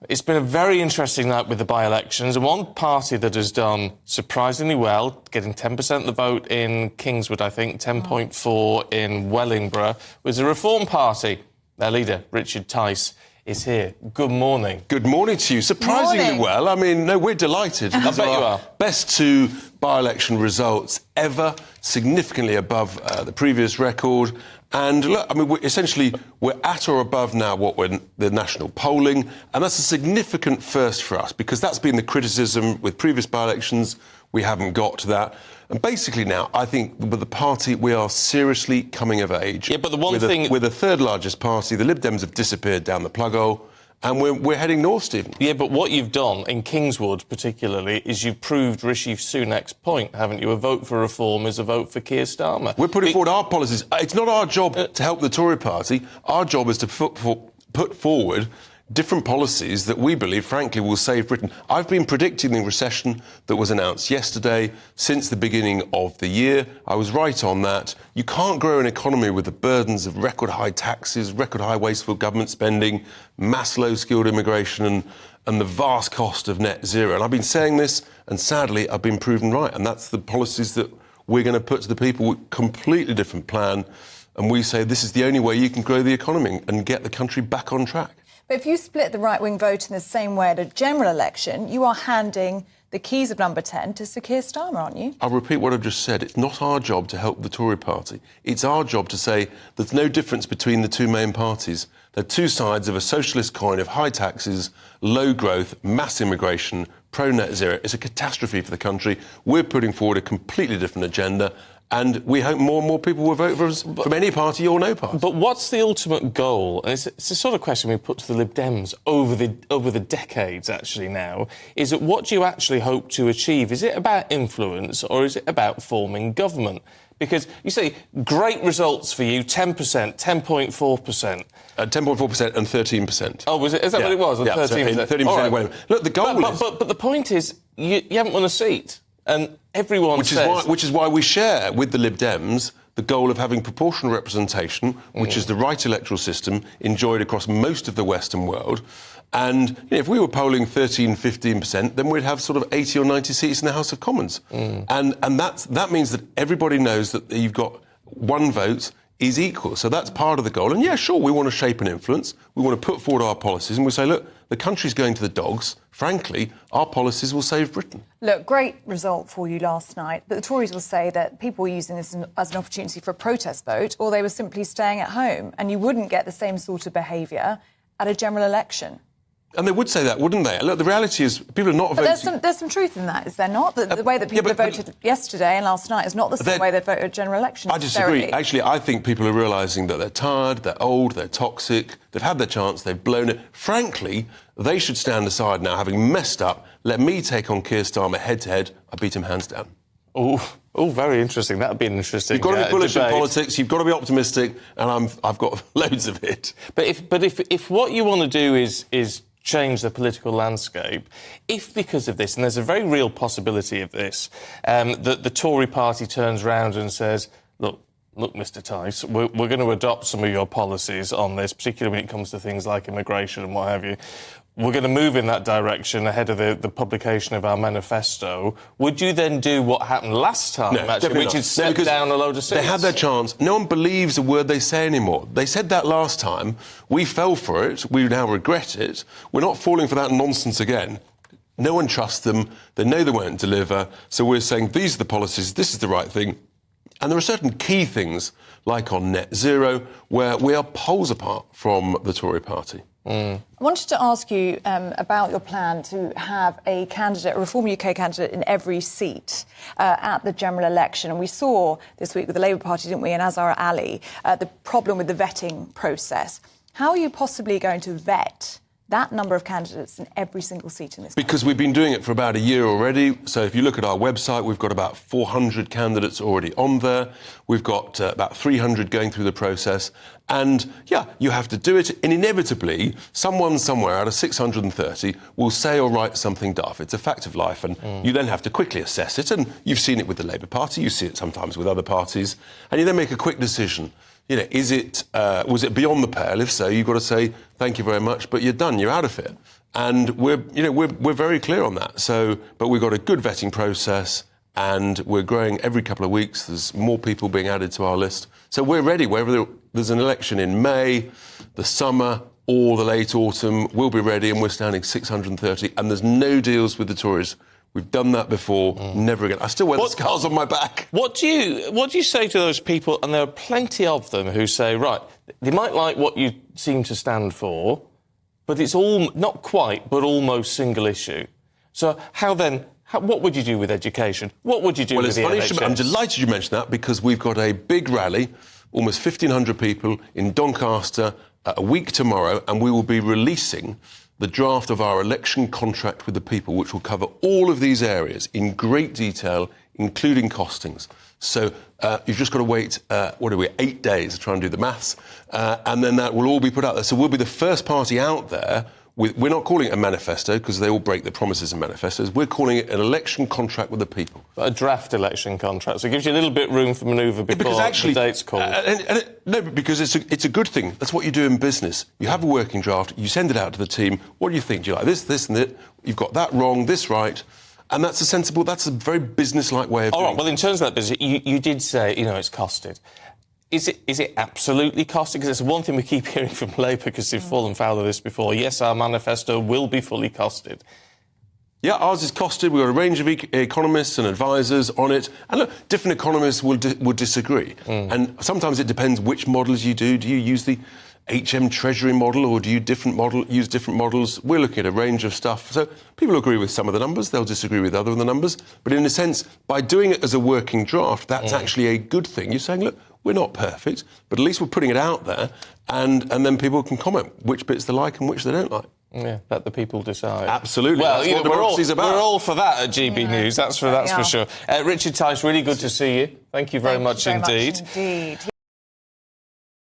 It's been a very interesting night with the by-elections, and one party that has done surprisingly well, getting 10% of the vote in Kingswood, I think, 10.4 in Wellingborough, was the Reform Party. Their leader, Richard Tice, is here. Good morning. Good morning to you. Surprisingly well. I mean, no, we're delighted. I bet you are. Best two by-election results ever, significantly above the previous record. And look, I mean, we're at or above now what we're the national polling, and that's a significant first for us because that's been the criticism with previous by-elections. We haven't got to that. And basically now, I think with the party, we are seriously coming of age. Yeah, but the one thing... We're the third largest party. The Lib Dems have disappeared down the plug hole. And we're heading north, Stephen. Yeah, but what you've done, in Kingswood particularly, is you've proved Rishi Sunak's point, haven't you? A vote for reform is a vote for Keir Starmer. We're putting forward our policies. It's not our job to help the Tory party. Our job is to put forward different policies that we believe, frankly, will save Britain. I've been predicting the recession that was announced yesterday since the beginning of the year. I was right on that. You can't grow an economy with the burdens of record-high taxes, record-high wasteful government spending, mass low-skilled immigration and the vast cost of net zero. And I've been saying this, and sadly, I've been proven right. And that's the policies that we're going to put to the people with a completely different plan. And we say this is the only way you can grow the economy and get the country back on track. But if you split the right-wing vote in the same way at a general election, you are handing the keys of number 10 to Sir Keir Starmer, aren't you? I'll repeat what I've just said. It's not our job to help the Tory party. It's our job to say there's no difference between the two main parties. They're two sides of a socialist coin of high taxes, low growth, mass immigration, pro-net zero. It's a catastrophe for the country. We're putting forward a completely different agenda. And we hope more and more people will vote for us from any party or no party. But what's the ultimate goal? And it's the sort of question we put to the Lib Dems over the decades, actually, now. Is it what do you actually hope to achieve? Is it about influence or is it about forming government? Because you say, great results for you, 10%, 10.4%. 10.4% and 13%. Oh, was it? Is that what it was? Yeah, 13%? 13%. Right. Look, the goal is... But the point is, you haven't won a seat. And everyone says... Which is why we share with the Lib Dems the goal of having proportional representation, which is the right electoral system enjoyed across most of the Western world. And if we were polling 13, 15%, then we'd have sort of 80 or 90 seats in the House of Commons. And that means that everybody knows that you've got one vote is equal. So that's part of the goal. And yeah, sure, we want to shape and influence. We want to put forward our policies and we say, look, the country's going to the dogs. Frankly, our policies will save Britain. Look, great result for you last night, but the Tories will say that people were using this as an opportunity for a protest vote, or they were simply staying at home, and you wouldn't get the same sort of behaviour at a general election. And they would say that, wouldn't they? Look, the reality is people are not voting... But there's some truth in that, is there not? The way that people voted yesterday and last night is not the same way they voted at a general election. I disagree. Actually, I think people are realising that they're tired, they're old, they're toxic, they've had their chance, they've blown it. Frankly, they should stand aside now, having messed up. Let me take on Keir Starmer head-to-head. I beat him hands down. Oh, very interesting. That would be an interesting You've got to be bullish debate. in politics, you've got to be optimistic, and I've got loads of it. But if what you want to do is change the political landscape, if because of this, and there's a very real possibility of this, that the Tory party turns round and says, look, Mr Tice, we're going to adopt some of your policies on this, particularly when it comes to things like immigration and what have you. We're going to move in that direction ahead of the publication of our manifesto. Would you then do what happened last time, which is step down a load of seats? They had their chance. No one believes a word they say anymore. They said that last time. We fell for it. We now regret it. We're not falling for that nonsense again. No one trusts them. They know they won't deliver. So we're saying these are the policies, this is the right thing. And there are certain key things, like on net zero, where we are poles apart from the Tory party. I wanted to ask you about your plan to have a candidate, a Reform UK candidate, in every seat at the general election. And we saw this week with the Labour Party, didn't we, and Azhar Ali, the problem with the vetting process. How are you possibly going to vet that number of candidates in every single seat in this country? Because we've been doing it for about a year already. So if you look at our website, we've got about 400 candidates already on there. We've got about 300 going through the process. And, yeah, you have to do it. And inevitably, someone somewhere out of 630 will say or write something daft. It's a fact of life. And you then have to quickly assess it. And you've seen it with the Labour Party. You see it sometimes with other parties. And you then make a quick decision. You know, was it beyond the pale? If so, you've got to say, thank you very much, but you're done, you're out of it. And we're very clear on that. So, but we've got a good vetting process, and we're growing every couple of weeks. There's more people being added to our list. So we're ready. Wherever there's an election in May, the summer, or the late autumn, we'll be ready, and we're standing 630. And there's no deals with the Tories. We've done that before. Never again. I still wear the scars on my back. What do you say to those people? And there are plenty of them who say, right, they might like what you seem to stand for, but it's all not quite, but almost single issue. So what would you do with education? What would you do with the NHS? I'm delighted you mentioned that, because we've got a big rally, almost 1,500 people in Doncaster a week tomorrow, and we will be releasing the draft of our election contract with the people, which will cover all of these areas in great detail, including costings. So you've just got to wait, 8 days to try and do the maths, and then that will all be put out there. So we'll be the first party out there. We're not calling it a manifesto, because they all break their promises in manifestos. We're calling it an election contract with the people. A draft election contract. So it gives you a little bit room for manoeuvre before the date's called. No, because it's a good thing. That's what you do in business. You have a working draft, you send it out to the team. What do you think? Do you like this, and that? You've got that wrong, this right. And that's a very business-like way of doing it. All right, well, in terms of that business, you did say, it's costed. Is it absolutely costed? Because it's one thing we keep hearing from Labour, because they've fallen foul of this before. Yes, our manifesto will be fully costed. Yeah, ours is costed. We've got a range of economists and advisors on it. And look, different economists will disagree. And sometimes it depends which models you do. Do you use the HM Treasury model, or do you use different models? We're looking at a range of stuff. So people agree with some of the numbers, they'll disagree with other of the numbers. But in a sense, by doing it as a working draft, that's actually a good thing. You're saying, look, we're not perfect, but at least we're putting it out there, and then people can comment which bits they like and which they don't like. Yeah, let the people decide. Absolutely. Well, that's what democracy's about. We're all for that at GB News, that's for sure. Richard Tice, really good to see you. Thank you very much indeed.